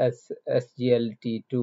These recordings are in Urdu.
SGLT2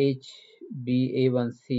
HbA1c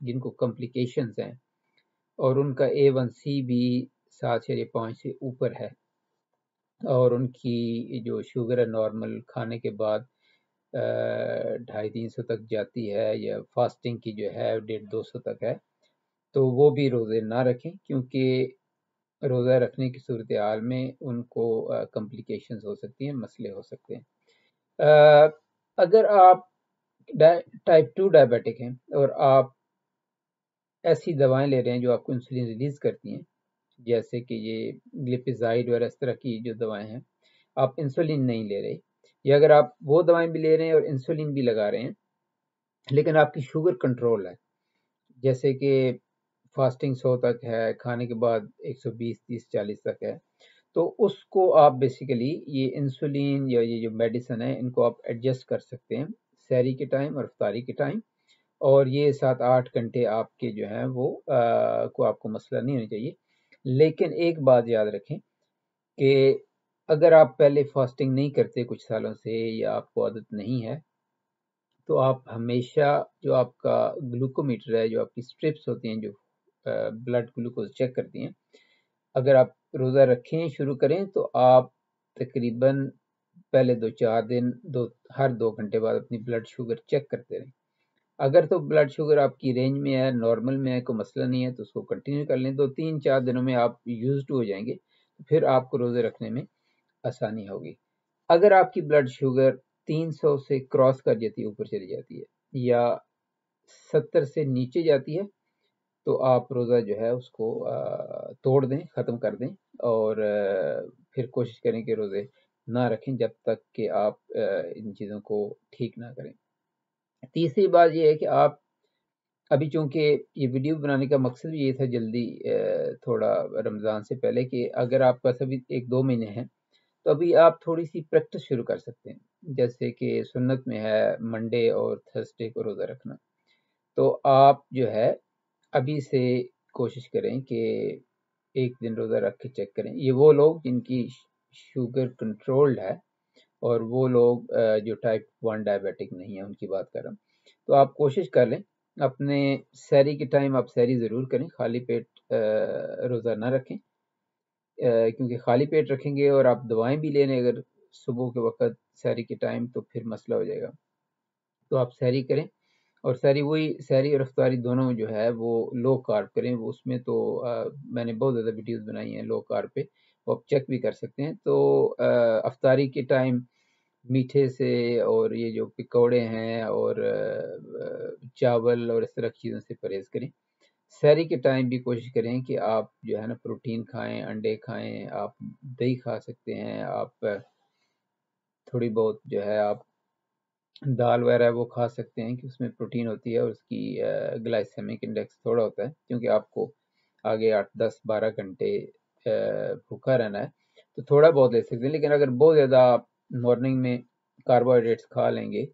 جن کو کمپلیکیشنز ہیں اور ان کا A1C بھی 7.5 سے اوپر ہے اور ان کی جو شوگر ہے نارمل کھانے کے بعد 250-300 تک جاتی ہے، یا فاسٹنگ کی جو ہے 150-200 تک ہے، تو وہ بھی روزے نہ رکھیں، کیونکہ روزہ رکھنے کی صورتحال میں ان کو کمپلیکیشنز ہو سکتی ہیں، مسئلے ہو سکتے ہیں۔ اگر آپ ٹائپ 2 ڈائبیٹک ہیں اور آپ ایسی دوائیں لے رہے ہیں جو آپ کو انسولین ریلیز کرتی ہیں، جیسے کہ یہ گلیپیزائڈ اور اس طرح کی جو دوائیں ہیں، آپ انسولین نہیں لے رہے، یا اگر آپ وہ دوائیں بھی لے رہے ہیں اور انسولین بھی لگا رہے ہیں لیکن آپ کی شوگر کنٹرول ہے، جیسے کہ فاسٹنگ 100 تک ہے، کھانے کے بعد 120، 30، 40 تک ہے، تو اس کو آپ بیسیکلی یہ انسولین یا یہ جو میڈیسن ہے ان کو آپ ایڈجسٹ کر سکتے ہیں سحری کے ٹائم اور افطاری کے ٹائم، اور یہ 7-8 گھنٹے آپ کے جو ہیں وہ آپ کو مسئلہ نہیں ہونا چاہیے۔ لیکن ایک بات یاد رکھیں کہ اگر آپ پہلے فاسٹنگ نہیں کرتے کچھ سالوں سے یا آپ کو عادت نہیں ہے، تو آپ ہمیشہ جو آپ کا گلوکومیٹر ہے، جو آپ کی سٹرپس ہوتی ہیں جو بلڈ گلوکوز چیک کرتی ہیں، اگر آپ روزہ رکھیں شروع کریں تو آپ تقریباً پہلے 2-4 دن ہر 2 گھنٹے بعد اپنی بلڈ شوگر چیک کرتے رہیں۔ اگر تو بلڈ شوگر آپ کی رینج میں ہے، نارمل میں ہے، کوئی مسئلہ نہیں ہے، تو اس کو کنٹینیو کر لیں، 2-3-4 دنوں میں آپ یوزڈ ہو جائیں گے، پھر آپ کو روزے رکھنے میں آسانی ہوگی۔ اگر آپ کی بلڈ شوگر 300 سے کراس کر جاتی ہے، اوپر چلی جاتی ہے، یا 70 سے نیچے جاتی ہے، تو آپ روزہ جو ہے اس کو توڑ دیں، ختم کر دیں، اور پھر کوشش کریں کہ روزے نہ رکھیں جب تک کہ آپ ان چیزوں کو ٹھیک نہ کریں۔ تیسری بات یہ ہے کہ آپ ابھی، چونکہ یہ ویڈیو بنانے کا مقصد بھی یہ تھا جلدی تھوڑا رمضان سے پہلے، کہ اگر آپ پاس ابھی 1-2 مہینے ہیں تو ابھی آپ تھوڑی سی پریکٹس شروع کر سکتے ہیں، جیسے کہ سنت میں ہے منڈے اور تھرسڈے کو روزہ رکھنا، تو آپ جو ہے ابھی سے کوشش کریں کہ ایک دن روزہ رکھ کے چیک کریں۔ یہ وہ لوگ جن کی شوگر کنٹرولڈ ہے اور وہ لوگ جو ٹائپ 1 ڈائبیٹک نہیں ہیں ان کی بات کر رہا ہوں، تو آپ کوشش کر لیں اپنے سحری کے ٹائم آپ سحری ضرور کریں، خالی پیٹ روزہ نہ رکھیں، کیونکہ خالی پیٹ رکھیں گے اور آپ دوائیں بھی لے لیں اگر صبح کے وقت سحری کے ٹائم، تو پھر مسئلہ ہو جائے گا۔ تو آپ سحری کریں، اور سحری اور افطاری دونوں جو ہے وہ لو کارب کریں۔ اس میں تو میں نے بہت زیادہ ویڈیوز بنائی ہیں لو کارب پہ، وہ آپ چیک بھی کر سکتے ہیں۔ تو افطاری کے ٹائم میٹھے سے اور یہ جو پکوڑے ہیں اور چاول اور اس طرح کی چیزوں سے پرہیز کریں۔ سحری کے ٹائم بھی کوشش کریں کہ آپ جو ہے نا پروٹین کھائیں، انڈے کھائیں، آپ دہی کھا سکتے ہیں، آپ تھوڑی بہت جو ہے آپ دال وغیرہ وہ کھا سکتے ہیں کہ اس میں پروٹین ہوتی ہے اور اس کی گلائسیمک انڈیکس تھوڑا ہوتا ہے، کیونکہ آپ کو آگے 8-10-12 گھنٹے بھوکا رہنا ہے، تو تھوڑا بہت لے سکتے ہیں۔ لیکن اگر بہت زیادہ آپ مارننگ میں کاربوہائیڈریٹس کھا لیں گے،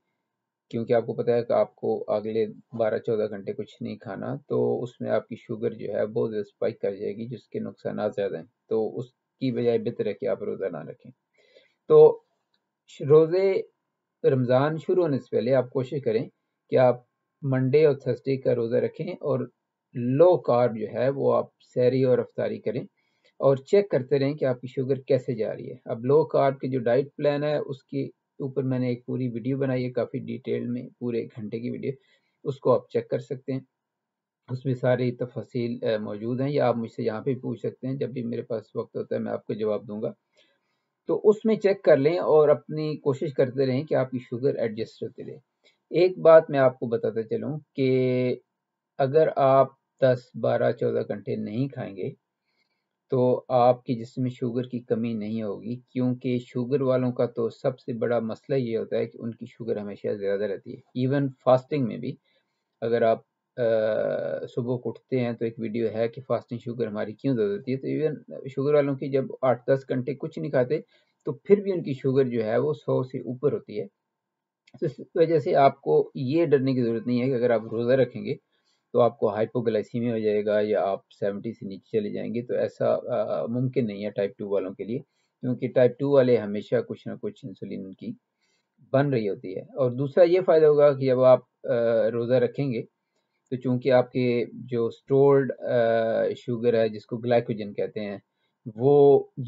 کیونکہ آپ کو پتہ ہے کہ آپ کو اگلے 12-14 گھنٹے کچھ نہیں کھانا، تو اس میں آپ کی شوگر جو ہے بہت زیادہ اسپائک کر جائے گی، جس کے نقصانات زیادہ ہیں، تو اس کی بجائے بہتر ہے کہ آپ روزہ نہ رکھیں۔ تو روزے رمضان شروع ہونے سے پہلے آپ کوشش کریں کہ آپ منڈے اور تھرسڈے کا روزہ رکھیں، اور لو کارب جو ہے وہ آپ سحری اور افطاری کریں، اور چیک کرتے رہیں کہ آپ کی شوگر کیسے جا رہی ہے۔ اب لو کارب کی جو ڈائٹ پلان ہے اس کے اوپر میں نے ایک پوری ویڈیو بنائی ہے، کافی ڈیٹیل میں، پورے 1 گھنٹے کی ویڈیو، اس کو آپ چیک کر سکتے ہیں، اس میں ساری تفاصیل موجود ہیں، یا آپ مجھ سے یہاں پہ پوچھ سکتے ہیں، جب بھی میرے پاس وقت ہوتا ہے میں آپ کو جواب دوں گا۔ تو اس میں چیک کر لیں اور اپنی کوشش کرتے رہیں کہ آپ کی شوگر ایڈجسٹ ہوتی رہے۔ ایک بات میں آپ کو بتاتا چلوں کہ اگر آپ 10-12-14 گھنٹے نہیں کھائیں گے تو آپ کے جسم میں شوگر کی کمی نہیں ہوگی، کیونکہ شوگر والوں کا تو سب سے بڑا مسئلہ یہ ہوتا ہے کہ ان کی شوگر ہمیشہ زیادہ رہتی ہے، ایون فاسٹنگ میں بھی۔ اگر آپ صبح کو اٹھتے ہیں تو ایک ویڈیو ہے کہ فاسٹنگ شوگر ہماری کیوں زیادہ ہوتی ہے، تو ایون شوگر والوں کی جب 8-10 گھنٹے کچھ نہیں کھاتے تو پھر بھی ان کی شوگر جو ہے وہ 100 سے اوپر ہوتی ہے۔ تو اس وجہ سے آپ کو یہ ڈرنے کی ضرورت نہیں ہے کہ اگر آپ روزہ رکھیں گے تو آپ کو ہائپوگلائسیمیا ہو جائے گا یا آپ 70 سے نیچے چلے جائیں گے، تو ایسا ممکن نہیں ہے ٹائپ 2 والوں کے لیے، کیونکہ ٹائپ 2 والے ہمیشہ کچھ نہ کچھ انسولین کی بن رہی ہوتی ہے۔ اور دوسرا یہ فائدہ ہوگا کہ جب آپ روزہ رکھیں گے تو چونکہ آپ کے جو اسٹورڈ شوگر ہے جس کو گلائکوجن کہتے ہیں وہ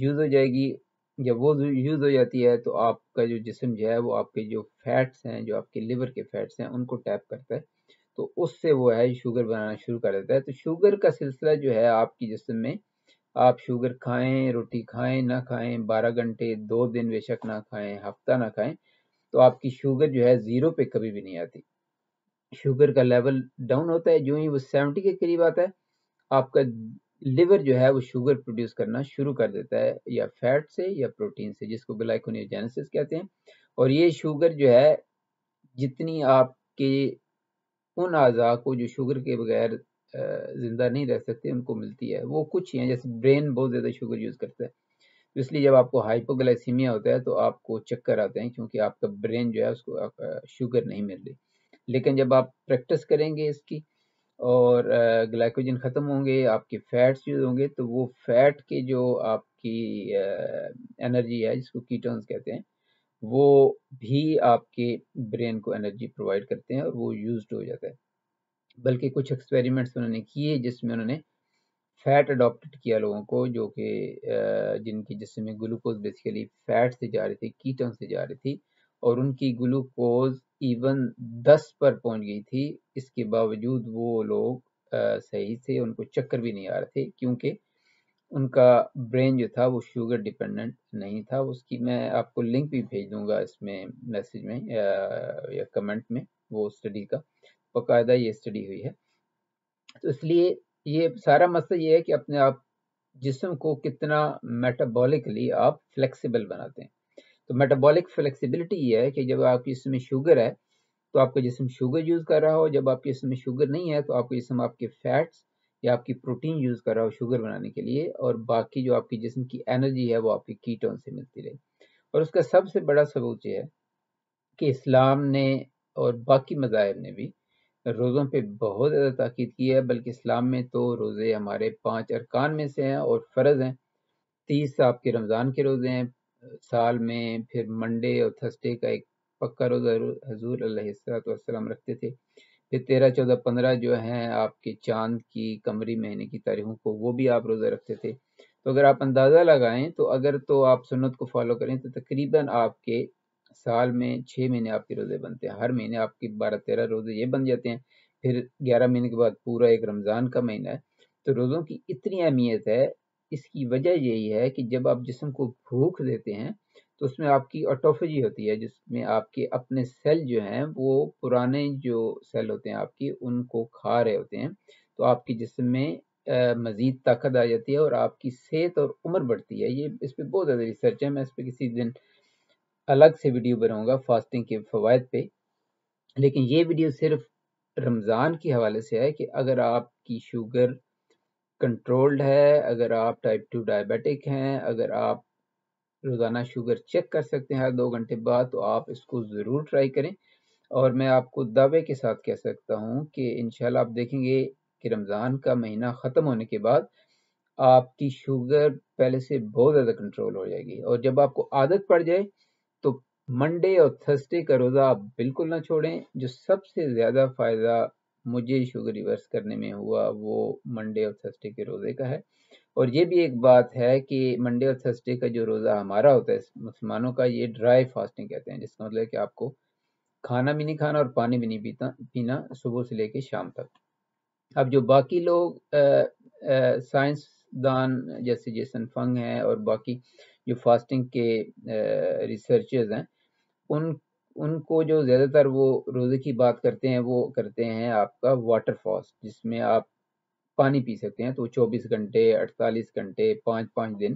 یوز ہو جائے گی. جب وہ یوز ہو جاتی ہے تو آپ کا جو جسم جو ہے وہ آپ کے جو فیٹس ہیں جو آپ کے لیور کے فیٹس ہیں ان کو ٹیپ کرتا ہے, تو اس سے وہ ہے شوگر بنانا شروع کر دیتا ہے. تو شوگر کا سلسلہ جو ہے آپ کی جسم میں, آپ شوگر کھائیں, روٹی کھائیں نہ کھائیں, 12 گھنٹے 2 دن بے شک نہ کھائیں, ہفتہ نہ کھائیں, تو آپ کی شوگر جو ہے 0 پہ کبھی بھی نہیں آتی. شوگر کا لیول ڈاؤن ہوتا ہے, جو ہی وہ 70 کے قریب آتا ہے آپ کا لیور جو ہے وہ شوگر پروڈیوس کرنا شروع کر دیتا ہے, یا فیٹ سے یا پروٹین سے, جس کو گلائکونیوجینسس کہتے ہیں. اور یہ شوگر جو ہے جتنی آپ کے ان اعضاء کو جو شوگر کے بغیر زندہ نہیں رہ سکتے ان کو ملتی ہے, وہ کچھ ہی ہیں. جیسے برین بہت زیادہ شوگر یوز کرتا ہے, اس لیے جب آپ کو ہائپوگلائسیمیا ہوتا ہے تو آپ کو چکر آتے ہیں, کیونکہ آپ کا برین جو ہے اس کو شوگر نہیں مل رہی. لیکن جب آپ پریکٹس کریں گے اس کی اور گلائکوجن ختم ہوں گے, آپ کے فیٹس یوز ہوں گے, تو وہ فیٹ کے جو آپ کی انرجی ہے جس کو کیٹونز کہتے ہیں وہ بھی آپ کے برین کو انرجی پرووائڈ کرتے ہیں اور وہ یوزڈ ہو جاتا ہے. بلکہ کچھ ایکسپیریمنٹس انہوں نے کیے جس میں انہوں نے فیٹ اڈاپٹ کیا لوگوں کو, جو کہ جن کی جسم میں گلوکوز بیسیکلی فیٹ سے جا رہی تھی, کیٹون سے جا رہی تھی, اور ان کی گلوکوز ایون 10 پر پہنچ گئی تھی. اس کے باوجود وہ لوگ صحیح تھے, ان کو چکر بھی نہیں آ رہے تھے, کیونکہ ان کا برین جو تھا وہ شوگر ڈیپینڈنٹ نہیں تھا. اس کی میں آپ کو لنک بھی بھیج دوں گا اس میں میسج میں یا کمنٹ میں, وہ اسٹڈی کا باقاعدہ یہ اسٹڈی ہوئی ہے. تو اس لیے یہ سارا مسئلہ یہ ہے کہ اپنے آپ جسم کو کتنا میٹابولکلی آپ فلیکسیبل بناتے ہیں. تو میٹابولک فلیکسیبلٹی یہ ہے کہ جب آپ کے جسم میں شوگر ہے تو آپ کا جسم شوگر یوز کر رہا ہو, جب آپ کے جسم میں شوگر نہیں ہے تو آپ کا جسم آپ کے فیٹس یا آپ کی پروٹین یوز کر رہا ہو شوگر بنانے کے لیے, اور باقی جو آپ کی جسم کی انرجی ہے وہ آپ کی کیٹون سے ملتی رہے. اور اس کا سب سے بڑا ثبوت یہ ہے کہ اسلام نے اور باقی مذاہب نے بھی روزوں پہ بہت زیادہ تاکید کی ہے, بلکہ اسلام میں تو روزے ہمارے 5 ارکان میں سے ہیں اور فرض ہیں. 30 آپ کے رمضان کے روزے ہیں سال میں, پھر منڈے اور تھرسڈے کا ایک پکا روزہ حضور علیہ السلام رکھتے تھے, پھر 13 14 15 جو ہیں آپ کے چاند کی قمری مہینے کی تاریخوں کو وہ بھی آپ روزہ رکھتے تھے. تو اگر آپ اندازہ لگائیں تو اگر تو آپ سنت کو فالو کریں تو تقریباً آپ کے سال میں 6 مہینے آپ کے روزے بنتے ہیں, ہر مہینے آپ کے 12 13 روزے یہ بن جاتے ہیں, پھر 11 مہینے کے بعد پورا ایک رمضان کا مہینہ ہے. تو روزوں کی اتنی اہمیت ہے, اس کی وجہ یہی ہے کہ جب آپ جسم کو بھوک دیتے ہیں تو اس میں آپ کی آٹوفیجی ہوتی ہے, جس میں آپ کے اپنے سیل جو ہیں وہ پرانے جو سیل ہوتے ہیں آپ کی ان کو کھا رہے ہوتے ہیں, تو آپ کے جسم میں مزید طاقت آ جاتی ہے اور آپ کی صحت اور عمر بڑھتی ہے. یہ اس پہ بہت زیادہ ریسرچ ہے, میں اس پہ کسی دن الگ سے ویڈیو بناؤں گا فاسٹنگ کے فوائد پہ. لیکن یہ ویڈیو صرف رمضان کے حوالے سے ہے کہ اگر آپ کی شوگر کنٹرولڈ ہے, اگر آپ ٹائپ 2 ڈائبیٹک ہیں, اگر آپ روزانہ شوگر چیک کر سکتے ہیں ہر 2 گھنٹے بعد, تو آپ اس کو ضرور ٹرائی کریں. اور میں آپ کو دعوے کے ساتھ کہہ سکتا ہوں کہ انشاءاللہ آپ دیکھیں گے کہ رمضان کا مہینہ ختم ہونے کے بعد آپ کی شوگر پہلے سے بہت زیادہ کنٹرول ہو جائے گی. اور جب آپ کو عادت پڑ جائے تو منڈے اور تھرسڈے کا روزہ آپ بالکل نہ چھوڑیں. جو سب سے زیادہ فائدہ مجھے شوگر ریورس کرنے میں ہوا وہ منڈے اور تھرسڈے کے روزے کا ہے. اور یہ بھی ایک بات ہے کہ منڈے اور تھرسڈے کا جو روزہ ہمارا ہوتا ہے مسلمانوں کا, یہ ڈرائی فاسٹنگ کہتے ہیں, جس کا مطلب ہے کہ آپ کو کھانا بھی نہیں کھانا اور پانی بھی نہیں پینا صبح سے لے کے شام تک. اب جو باقی لوگ سائنس دان جیسے جیسن فنگ ہیں اور باقی جو فاسٹنگ کے ریسرچرز ہیں, ان کو جو زیادہ تر وہ روزے کی بات کرتے ہیں وہ کرتے ہیں آپ کا واٹر فاسٹ, جس میں آپ پانی پی سکتے ہیں. تو 24 گھنٹے 48 گھنٹے 5 دن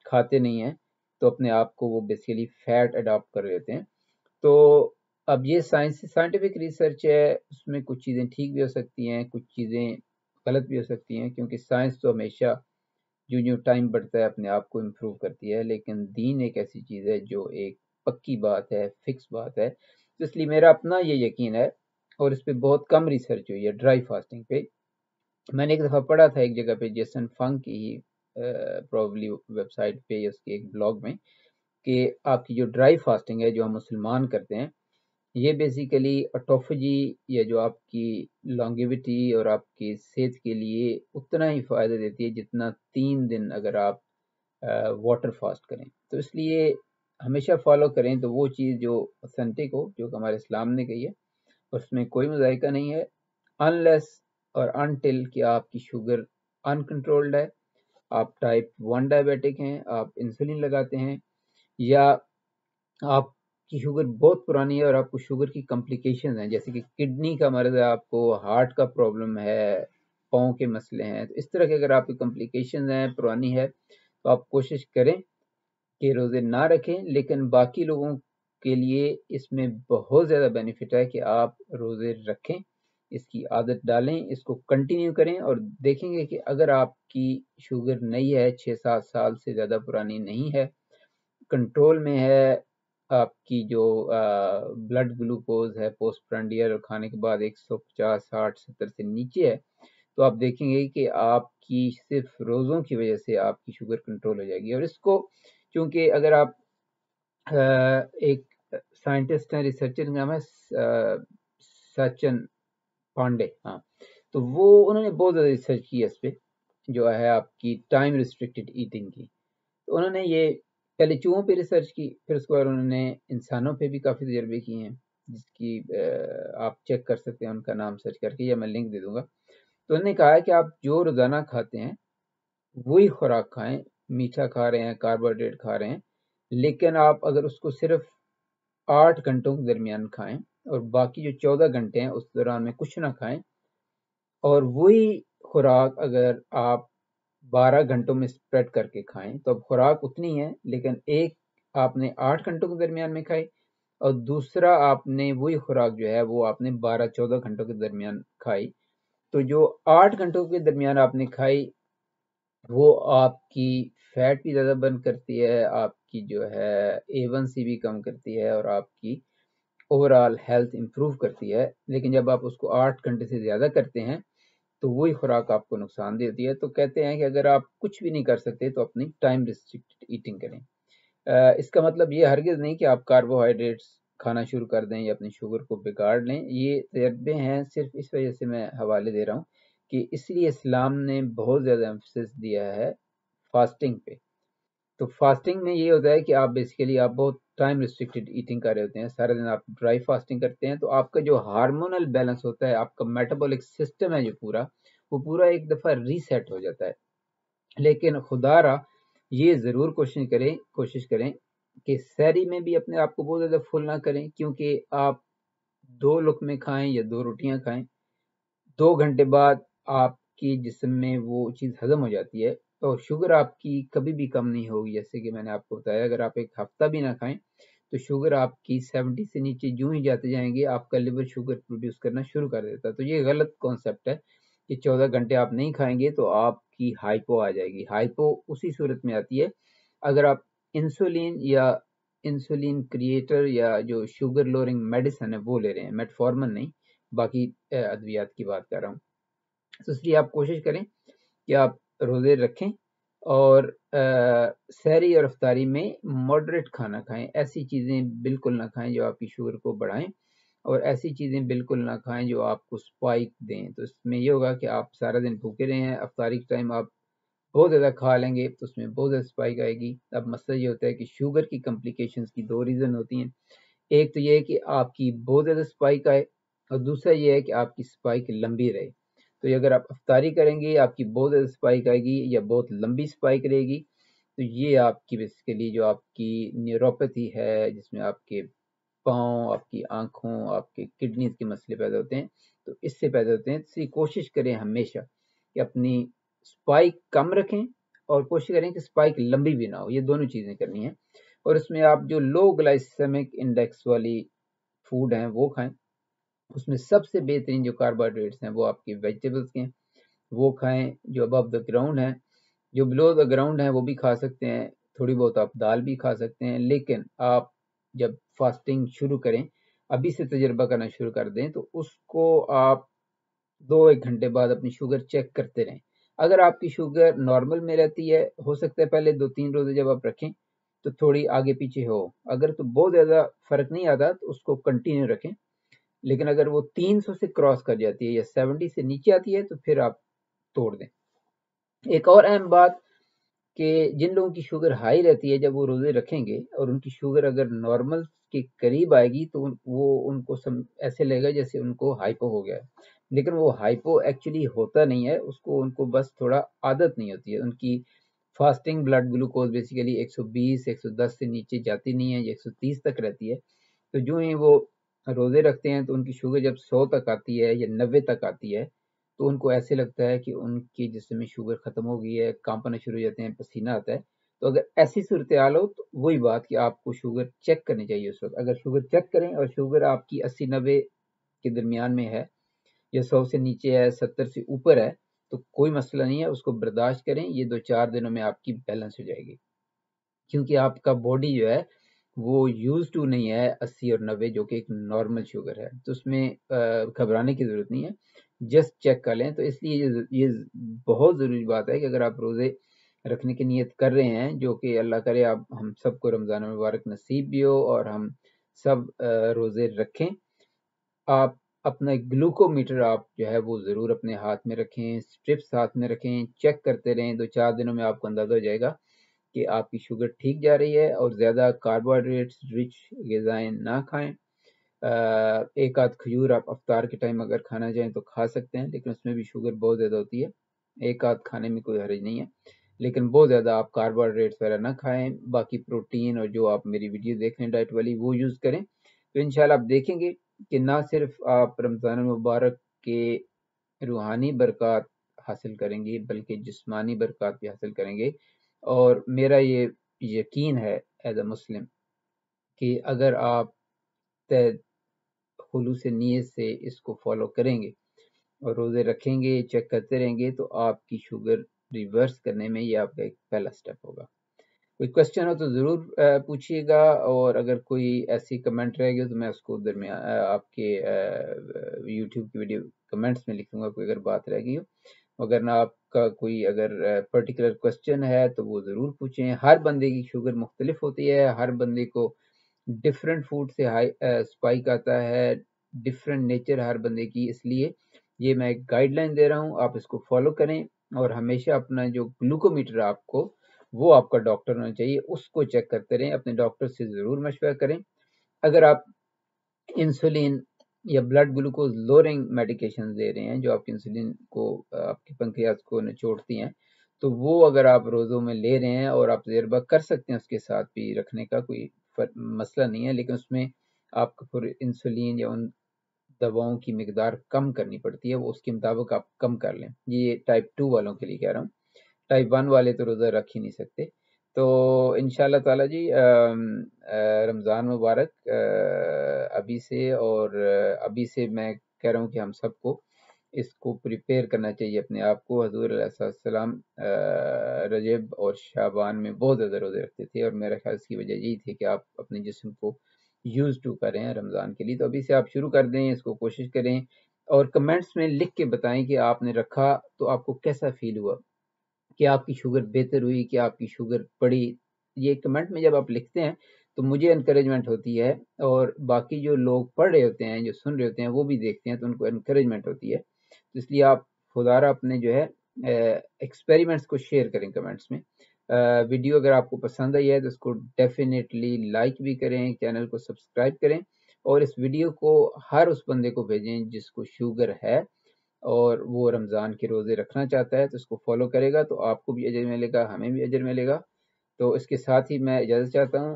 کھاتے نہیں ہیں, تو اپنے آپ کو وہ بیسیکلی فیٹ اڈاپٹ کر لیتے ہیں. تو اب یہ سائنٹیفک ریسرچ ہے, اس میں کچھ چیزیں ٹھیک بھی ہو سکتی ہیں, کچھ چیزیں غلط بھی ہو سکتی ہیں, کیونکہ سائنس تو ہمیشہ جو ٹائم بڑھتا ہے اپنے آپ کو امپروو کرتی ہے. لیکن دین ایک ایسی چیز ہے جو ایک پکی بات ہے, فکس بات ہے. اس لیے میرا اپنا یہ یقین ہے, اور اس پہ بہت کم ریسرچ ہوئی ہے ڈرائی فاسٹنگ پہ. میں نے ایک دفعہ پڑھا تھا ایک جگہ پہ جیسن فنگ کی ہی پروبلی ویب سائٹ پہ یا اس کے ایک بلاگ میں, کہ آپ کی جو ڈرائی فاسٹنگ ہے جو ہم مسلمان کرتے ہیں یہ بیسیکلی آٹوفیجی یا جو آپ کی لانگیوٹی اور آپ کی صحت کے لیے اتنا ہی فائدہ دیتی ہے جتنا 3 دن اگر آپ واٹر فاسٹ کریں. تو اس لیے ہمیشہ فالو کریں تو وہ چیز جو اوتھینٹک ہو، جو کہ ہمارے اسلام نے کہی ہے، اس میں کوئی مذائقہ نہیں ہے، انلیس اور انٹل کہ آپ کی شوگر انکنٹرولڈ ہے، آپ ٹائپ 1 ڈائبیٹک ہیں، آپ انسولین لگاتے ہیں، یا آپ کی شوگر بہت پرانی ہے اور آپ کو شوگر کی کمپلیکیشن ہیں، جیسے کہ کڈنی کا مرض ہے، آپ کو ہارٹ کا پرابلم ہے، پاؤں کے مسئلے ہیں. تو اس طرح کے اگر آپ کی کمپلیکیشن ہیں، پرانی ہے، تو آپ کوشش کریں کہ روزے نہ رکھیں. لیکن باقی لوگوں کے لیے اس میں بہت زیادہ بینیفٹ ہے کہ آپ روزے رکھیں، اس کی عادت ڈالیں، اس کو کنٹینیو کریں، اور دیکھیں گے کہ اگر آپ کی شوگر نہیں ہے، 6-7 سال سے زیادہ پرانی نہیں ہے، کنٹرول میں ہے، آپ کی جو بلڈ گلوکوز ہے پوسٹ پرانڈیئر کھانے کے بعد 150 60 70 سے نیچے ہے، تو آپ دیکھیں گے کہ آپ کی صرف روزوں کی وجہ سے آپ کی شوگر کنٹرول ہو جائے گی. اور اس کو چونکہ اگر آپ ایک سائنٹسٹ ہیں، ریسرچر کا نام ہے سچن پانڈے، ہاں، تو وہ انہوں نے بہت زیادہ ریسرچ کی ہے اس پہ، جو ہے آپ کی ٹائم ریسٹرکٹیڈ ایٹنگ کی. تو انہوں نے یہ پہلے چوہوں پہ ریسرچ کی، پھر اس کے بعد انہوں نے انسانوں پہ بھی کافی تجربے کیے ہیں، جس کی آپ چیک کر سکتے ہیں، ان کا نام سرچ کر کے، یا میں لنک دے دوں گا. تو انہوں نے کہا ہے کہ آپ جو روزانہ کھاتے ہیں وہی خوراک کھائیں، میٹھا کھا رہے ہیں، کاربوہائیڈریٹ کھا رہے ہیں، لیکن آپ اگر اس کو صرف 8 گھنٹوں کے درمیان کھائیں اور باقی جو 14 گھنٹے ہیں اس دوران میں کچھ نہ کھائیں، اور وہی خوراک اگر آپ 12 گھنٹوں میں اسپریڈ کر کے کھائیں، تو اب خوراک اتنی ہے، لیکن ایک آپ نے 8 گھنٹوں کے درمیان میں کھائی، اور دوسرا آپ نے وہی خوراک جو ہے وہ آپ نے 12-14 گھنٹوں کے درمیان کھائی. تو جو 8 گھنٹوں کے درمیان آپ نے کھائی وہ آپ کی فیٹ بھی زیادہ برن کرتی ہے، آپ کی جو ہے A1C بھی کم کرتی ہے، اور آپ کی اوور آل ہیلتھ امپروو کرتی ہے. لیکن جب آپ اس کو 8 گھنٹے سے زیادہ کرتے ہیں تو وہی خوراک آپ کو نقصان دیتی ہے. تو کہتے ہیں کہ اگر آپ کچھ بھی نہیں کر سکتے تو اپنی ٹائم ریسٹرکٹڈ ایٹنگ کریں. اس کا مطلب یہ ہرگز نہیں کہ آپ کاربوہائیڈریٹس کھانا شروع کر دیں یا اپنی شوگر کو بگاڑ لیں. یہ تجربے ہیں، صرف اس وجہ سے میں حوالے دے رہا ہوں کہ اس لیے اسلام نے بہت زیادہ ایمفسس دیا ہے فاسٹنگ پہ. تو فاسٹنگ میں یہ ہوتا ہے کہ آپ بیسیکلی آپ بہت ٹائم ریسٹرکٹیڈ ایٹنگ کر رہے ہوتے ہیں، سارے دن آپ ڈرائی فاسٹنگ کرتے ہیں، تو آپ کا جو ہارمونل بیلنس ہوتا ہے، آپ کا میٹابولک سسٹم ہے جو پورا، وہ پورا ایک دفعہ ریسیٹ ہو جاتا ہے. لیکن خدا را یہ ضرور کوشش کریں کہ سحری میں بھی اپنے آپ کو بہت زیادہ فل نہ کریں، کیونکہ آپ 2 لقمے کھائیں یا 2 روٹیاں کھائیں، 2 گھنٹے بعد آپ کی جسم میں وہ چیز ہضم ہو جاتی ہے، اور شوگر آپ کی کبھی بھی کم نہیں ہوگی. جیسے کہ میں نے آپ کو بتایا، اگر آپ ایک ہفتہ بھی نہ کھائیں تو شوگر آپ کی 70 سے نیچے جو ہی جاتے جائیں گے، آپ کا لیور شوگر پروڈیوس کرنا شروع کر دیتا ہے. تو یہ غلط کانسیپٹ ہے کہ 14 گھنٹے آپ نہیں کھائیں گے تو آپ کی ہائپو آ جائے گی. ہائپو اسی صورت میں آتی ہے اگر آپ انسولین یا انسولین کریٹر یا جو شوگر لورنگ میڈیسن ہے وہ لے رہے ہیں، میٹفارمن نہیں، باقی ادویات کی بات کر رہا ہوں. تو اس لیے آپ کوشش کریں کہ آپ روزے رکھیں، اور سحری اور افطاری میں ماڈریٹ کھانا کھائیں. ایسی چیزیں بالکل نہ کھائیں جو آپ کی شوگر کو بڑھائیں، اور ایسی چیزیں بالکل نہ کھائیں جو آپ کو سپائک دیں. تو اس میں یہ ہوگا کہ آپ سارا دن بھوکے رہے ہیں، افطاری کے ٹائم آپ بہت زیادہ کھا لیں گے تو اس میں بہت زیادہ سپائک آئے گی. اب مسئلہ یہ ہوتا ہے کہ شوگر کی کمپلیکیشنز کی 2 ریزن ہوتی ہیں. ایک تو یہ ہے کہ آپ کی بہت زیادہ سپائک آئے، اور دوسرا یہ ہے کہ آپ کی سپائک لمبی رہے. تو اگر آپ افطاری کریں گے، آپ کی بہت زیادہ سپائک آئے گی یا بہت لمبی سپائک رہے گی، تو یہ آپ کی بیسیکلی جو آپ کی نیوروپیتھی ہے، جس میں آپ کے پاؤں، آپ کی آنکھوں، آپ کے کڈنیز کے مسئلے پیدا ہوتے ہیں، تو اس سے پیدا ہوتے ہیں. اس لیے کوشش کریں ہمیشہ کہ اپنی سپائک کم رکھیں، اور کوشش کریں کہ سپائک لمبی بھی نہ ہو. یہ دونوں چیزیں کرنی ہیں. اور اس میں آپ جو لو گلائسیمک انڈیکس والی فوڈ ہیں وہ کھائیں. اس میں سب سے بہترین جو کاربوہائیڈریٹس ہیں وہ آپ کی ویجیٹیبلس کے ہیں، وہ کھائیں. جو ابو دا گراؤنڈ ہیں، جو بلو دا گراؤنڈ ہیں وہ بھی کھا سکتے ہیں، تھوڑی بہت آپ دال بھی کھا سکتے ہیں. لیکن آپ جب فاسٹنگ شروع کریں، ابھی سے تجربہ کرنا شروع کر دیں، تو اس کو آپ 2-1 گھنٹے بعد اپنی شوگر چیک کرتے رہیں. اگر آپ کی شوگر نارمل میں رہتی ہے، ہو سکتا ہے پہلے 2-3 روزے جب آپ رکھیں تو تھوڑی آگے پیچھے ہو. اگر تو بہت زیادہ فرق نہیں آتا تو اس کو کنٹینیو رکھیں، لیکن اگر وہ 300 سے کراس کر جاتی ہے یا 70 سے نیچے آتی ہے تو پھر آپ توڑ دیں. ایک اور اہم بات کہ جن لوگوں کی شوگر ہائی رہتی ہے جب وہ روزے رکھیں گے اور ان کی شوگر اگر نارمل کے قریب آئے گی تو وہ ان کو ایسے لگے گا جیسے ان کو ہائپو ہو گیا ہے، لیکن وہ ہائپو ایکچولی ہوتا نہیں ہے، ان کو بس تھوڑا عادت نہیں ہوتی ہے. ان کی فاسٹنگ بلڈ گلوکوز بیسیکلی 120 110 سے نیچے جاتی نہیں ہے، یہ 130 تک رہتی ہے. تو جو ہی وہ روزے رکھتے ہیں تو ان کی شوگر جب 100 تک آتی ہے یا 90 تک آتی ہے تو ان کو ایسے لگتا ہے کہ ان کے جسم میں شوگر ختم ہو گئی ہے، کانپنا شروع ہو جاتے ہیں، پسینہ آتا ہے. تو اگر ایسی صورتحال ہو تو وہی بات کہ آپ کو شوگر چیک کرنی چاہیے اس وقت. اگر شوگر چیک کریں اور شوگر آپ کی 80-90 کے درمیان میں ہے یا 100 سے نیچے ہے، 70 سے اوپر ہے تو کوئی مسئلہ نہیں ہے، اس کو برداشت کریں. یہ 2-4 دنوں میں آپ کی بیلنس ہو جائے گی، کیونکہ آپ کا باڈی جو ہے وہ یوز ٹو نہیں ہے 80 اور 90 جو کہ ایک نارمل شوگر ہے. تو اس میں گھبرانے کی ضرورت نہیں ہے، جسٹ چیک کر لیں. تو اس لیے یہ بہت ضروری بات ہے کہ اگر آپ روزے رکھنے کی نیت کر رہے ہیں، جو کہ اللہ کرے آپ ہم سب کو رمضان مبارک نصیب بھی ہو اور ہم سب روزے رکھیں، آپ اپنا گلوکو میٹر آپ جو ہے وہ ضرور اپنے ہاتھ میں رکھیں، اسٹرپس ہاتھ میں رکھیں، چیک کرتے رہیں. 2-4 دنوں میں آپ کو اندازہ ہو جائے گا کہ آپ کی شوگر ٹھیک جا رہی ہے. اور زیادہ کاربوہائیڈریٹس رچ غذائیں نہ کھائیں. ایک آدھ کھجور آپ افطار کے ٹائم اگر کھانا چاہیں تو کھا سکتے ہیں، لیکن اس میں بھی شوگر بہت زیادہ ہوتی ہے. ایک آدھ کھانے میں کوئی حرج نہیں ہے، لیکن بہت زیادہ آپ کاربوہائیڈریٹس وغیرہ نہ کھائیں. باقی پروٹین اور جو آپ میری ویڈیو دیکھ رہے ہیں ڈائٹ والی وہ یوز کریں. تو انشاءاللہ آپ دیکھیں گے کہ نہ صرف آپ رمضان المبارک کے روحانی برکات حاصل کریں گے بلکہ جسمانی برکات بھی حاصل کریں گے. اور میرا یہ یقین ہے ایز اے مسلم کہ اگر آپ خلوص نیت سے اس کو فالو کریں گے اور روزے رکھیں گے، چیک کرتے رہیں گے، تو آپ کی شوگر ریورس کرنے میں یہ آپ کا ایک پہلا سٹیپ ہوگا. کوئی کوشچن ہو تو ضرور پوچھیے گا، اور اگر کوئی ایسی کمنٹ رہے گی تو میں اس کو درمیان آپ کے یوٹیوب کی ویڈیو کمنٹس میں لکھوں گا کوئی اگر بات رہ گئی ہو. اگر نہ آپ کا کوئی اگر پرٹیکولر کوشچن ہے تو وہ ضرور پوچھیں. ہر بندے کی شوگر مختلف ہوتی ہے، ہر بندے کو ڈفرینٹ فوڈ سے اسپائک آتا ہے، ڈفرینٹ نیچر ہر بندے کی. اس لیے یہ میں ایک گائیڈ لائن دے رہا ہوں، آپ اس کو فالو کریں. اور ہمیشہ اپنا جو گلوکو میٹر آپ کو وہ آپ کا ڈاکٹر ہونا چاہیے، اس کو چیک کرتے رہیں. اپنے ڈاکٹر سے ضرور مشورہ کریں. اگر آپ انسولین یا بلڈ گلوکوز لوئرنگ میڈیکیشن دے رہے ہیں جو آپ کی انسولین کو آپ کے پنکریاس کو نچوڑتی ہیں، تو وہ اگر آپ روزوں میں لے رہے ہیں اور آپ زیربا کر سکتے ہیں اس کے ساتھ بھی رکھنے کا کوئی مسئلہ نہیں ہے، لیکن اس میں آپ کو پھر انسولین یا ان دواؤں کی مقدار کم کرنی پڑتی ہے، وہ اس کے مطابق آپ کم کر لیں. یہ ٹائپ 2 والوں کے لیے کہہ رہا ہوں، ٹائپ 1 والے تو روزہ رکھ ہی نہیں سکتے. تو انشاءاللہ تعالی جی رمضان مبارک ابھی سے، اور ابھی سے میں کہہ رہا ہوں کہ ہم سب کو اس کو پریپیئر کرنا چاہیے اپنے آپ کو. حضور علیہ السلام رجب اور شعبان میں بہت زیادہ روزے رکھتے تھے، اور میرا خیال اس کی وجہ یہی تھی کہ آپ اپنے جسم کو یوز ٹو کریں رمضان کے لیے. تو ابھی سے آپ شروع کر دیں، اس کو کوشش کریں، اور کمنٹس میں لکھ کے بتائیں کہ آپ نے رکھا تو آپ کو کیسا فیل ہوا، کہ آپ کی شوگر بہتر ہوئی، کہ آپ کی شوگر بڑھی. یہ کمنٹ میں جب آپ لکھتے ہیں تو مجھے انکریجمنٹ ہوتی ہے، اور باقی جو لوگ پڑھ رہے ہوتے ہیں، جو سن رہے ہوتے ہیں، وہ بھی دیکھتے ہیں تو ان کو انکریجمنٹ ہوتی ہے. تو اس لیے آپ خدارہ اپنے جو ہے ایکسپیریمنٹس کو شیئر کریں کمنٹس میں. ویڈیو اگر آپ کو پسند آئی ہے تو اس کو ڈیفینیٹلی لائک بھی کریں، چینل کو سبسکرائب کریں، اور اس ویڈیو کو ہر اس بندے کو بھیجیں جس کو شوگر ہے اور وہ رمضان کے روزے رکھنا چاہتا ہے. تو اس کو فالو کرے گا تو آپ کو بھی اجر ملے گا، ہمیں بھی اجر ملے گا. تو اس کے ساتھ ہی میں اجازت چاہتا ہوں.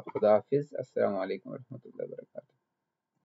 خدا حافظ. السلام علیکم ورحمۃ اللہ وبرکاتہ.